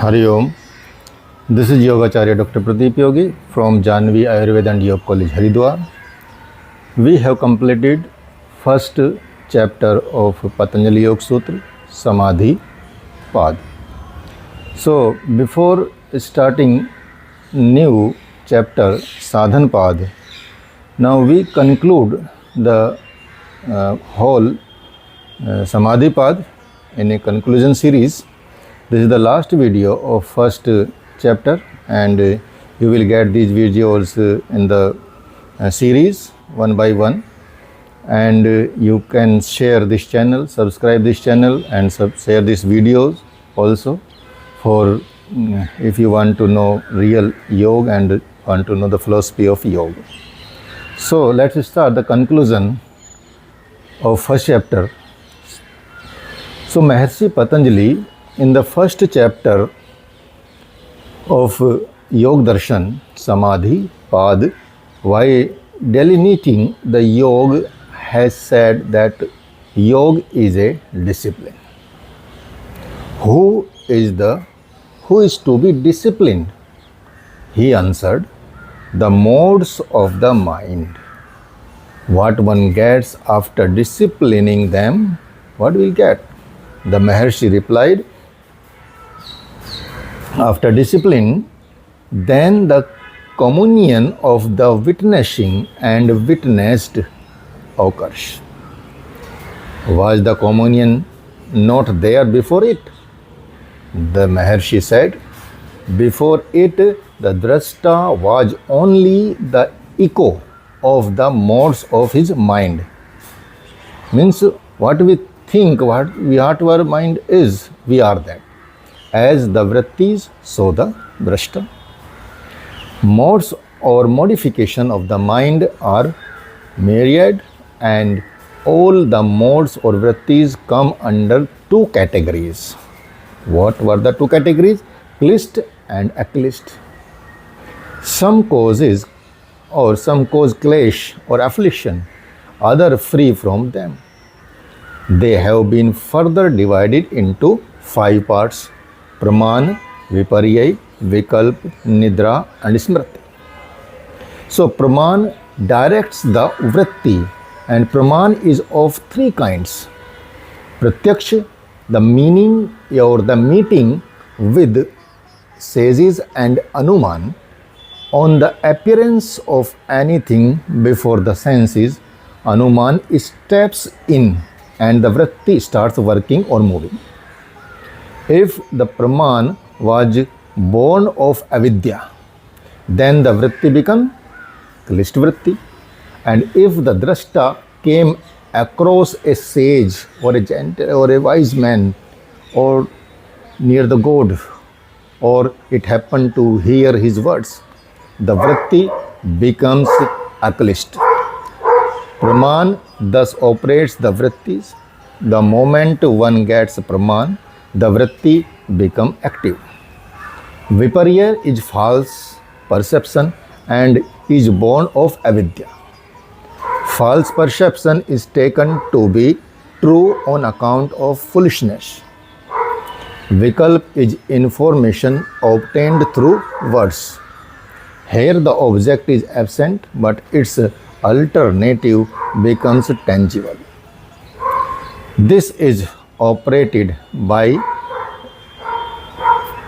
Hari Om. This is Yogacharya Dr. Pradeep Yogi from Janvi Ayurveda and Yoga College, Haridwar. We have completed first chapter of Patanjali Yog Sutra, Samadhi Pad. So before starting new chapter Sadhan Pad, now we conclude the whole Samadhi Pad in a conclusion series. This is the last video of first chapter, and you will get these videos in the series one by one, and you can share this channel, subscribe this channel, and share these videos also for if you want to know real yoga and want to know the philosophy of yoga. So let's start the conclusion of first chapter. So Maharishi Patanjali, in the first chapter of Yoga Darshan, Samadhi Pad, while delineating the yoga, has said that yoga is a discipline. Who is to be disciplined? He answered, the modes of the mind. What one gets after disciplining them, what will get? The Maharishi replied, after discipline, then the communion of the witnessing and witnessed occurs. Was the communion not there before it? The Maharishi said, before it, the drashta was only the echo of the modes of his mind. Means what we think, what our mind is, we are that. As the vrittis, so the drashta. Modes or modification of the mind are myriad, and all the modes or vrittis come under two categories. What were the two categories? Klist and aklist. Some cause clash or affliction, other free from them. They have been further divided into 5 parts: Praman, Viparya, Vikalp, Nidra and Smriti. So Praman directs the vritti, and Praman is of 3 kinds. Pratyaksha, the meaning or the meeting with sages, and Anuman, on the appearance of anything before the senses. Anuman steps in and the vritti starts working or moving. If the Praman was born of avidya, then the vritti become klist vritti. And if the drashta came across a sage or a gentle or a wise man or near the god, or it happened to hear his words, the vritti becomes aklist. Praman thus operates the vrittis. The moment one gets Praman, the vritti become active. Viparya is false perception and is born of avidya. False perception is taken to be true on account of foolishness. Vikalp is information obtained through words. Here the object is absent, but its alternative becomes tangible. This is operated by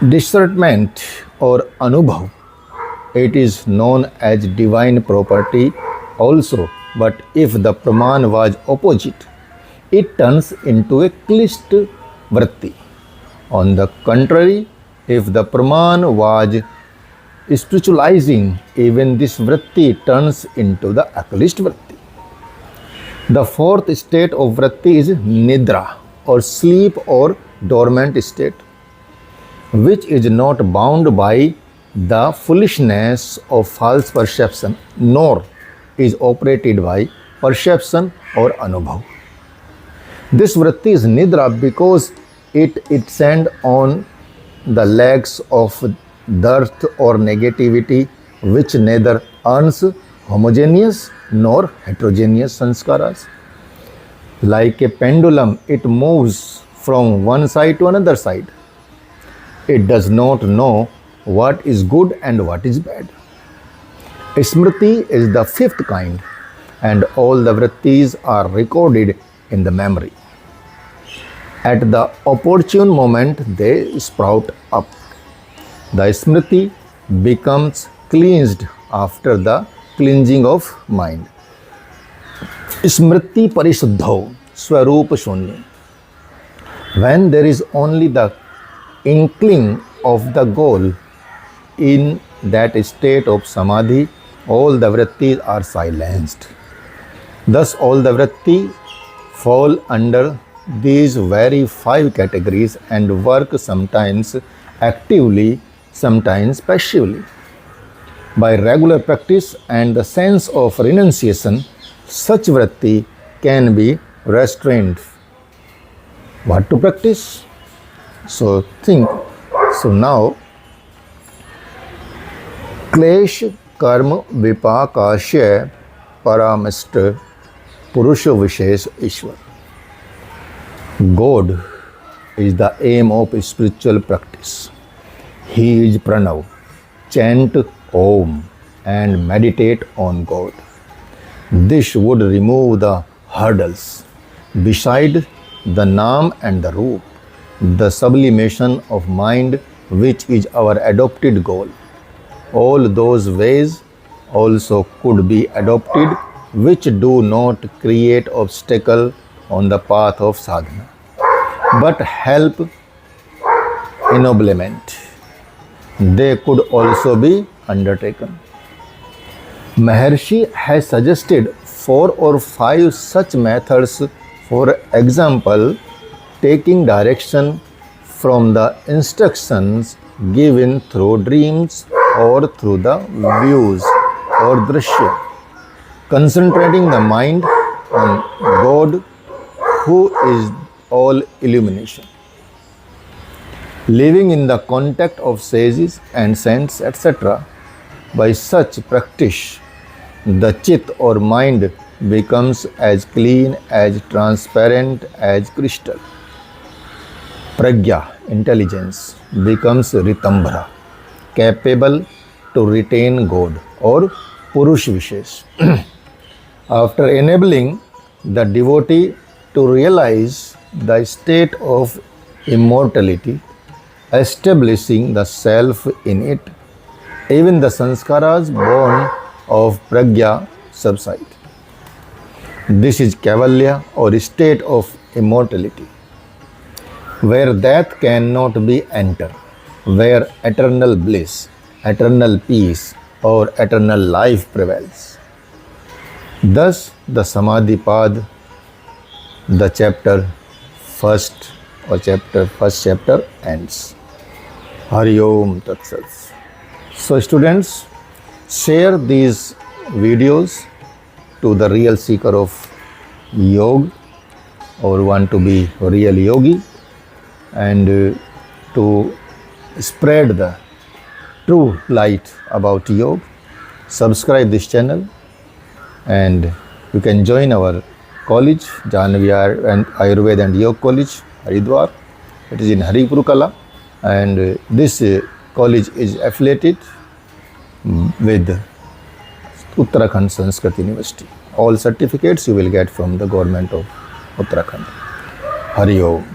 discernment or anubhav. It is known as divine property also, but if the Praman was opposite, it turns into a klist vritti. On the contrary, if the Praman was spiritualizing, even this vritti turns into the aklist vritti. The 4th state of vritti is nidra, or sleep or dormant state, which is not bound by the foolishness of false perception, nor is operated by perception or anubhav. This vritti is nidra because it stands on the legs of dearth or negativity, which neither earns homogeneous nor heterogeneous sanskaras. Like a pendulum, it moves from one side to another side. It does not know what is good and what is bad. Smriti is the fifth kind, and all the vrittis are recorded in the memory. At the opportune moment, they sprout up. The smriti becomes cleansed after the cleansing of mind. Smriti parishuddho, swarup shunya. When there is only the inkling of the goal, in that state of samadhi, all the vrittis are silenced. Thus, all the vrittis fall under these very five categories and work sometimes actively, sometimes passively. By regular practice and the sense of renunciation, such vritti can be restrained. What to practice? So think. So now, Klesh Karma Vipakashya Paramashta Purusha Vishesh Ishvara. God is the aim of spiritual practice. He is Pranav. Chant Om and meditate on God. This would remove the hurdles. Beside the Naam and the Roop, the sublimation of mind, which is our adopted goal. All those ways also could be adopted, which do not create obstacle on the path of sadhana, but help ennoblement. They could also be undertaken. Maharishi has suggested 4 or 5 such methods. For example, taking direction from the instructions given through dreams or through the views or drishya, concentrating the mind on God, who is all illumination, living in the contact of sages and saints, etc. By such practice, the chit or mind becomes as clean, as transparent as crystal. Pragya, intelligence, becomes Ritambhara, capable to retain God or Purush Vishesh. After enabling the devotee to realize the state of immortality, establishing the self in it, even the sanskaras born of pragya subside. This is Kaivalya or state of immortality, where death cannot be entered, where eternal bliss, eternal peace or eternal life prevails. Thus the Samadhi Pad, the first chapter ends. Hari Om Tat Sat. So students, share these videos to the real seeker of yoga or want to be a real yogi, and to spread the true light about yoga. Subscribe this channel, and you can join our college, Janvi and Ayurveda and Yoga College, Haridwar. It is in Haripur Kala, and this college is affiliated with Uttarakhand Sanskrit University. All certificates you will get from the government of Uttarakhand. Hari Om.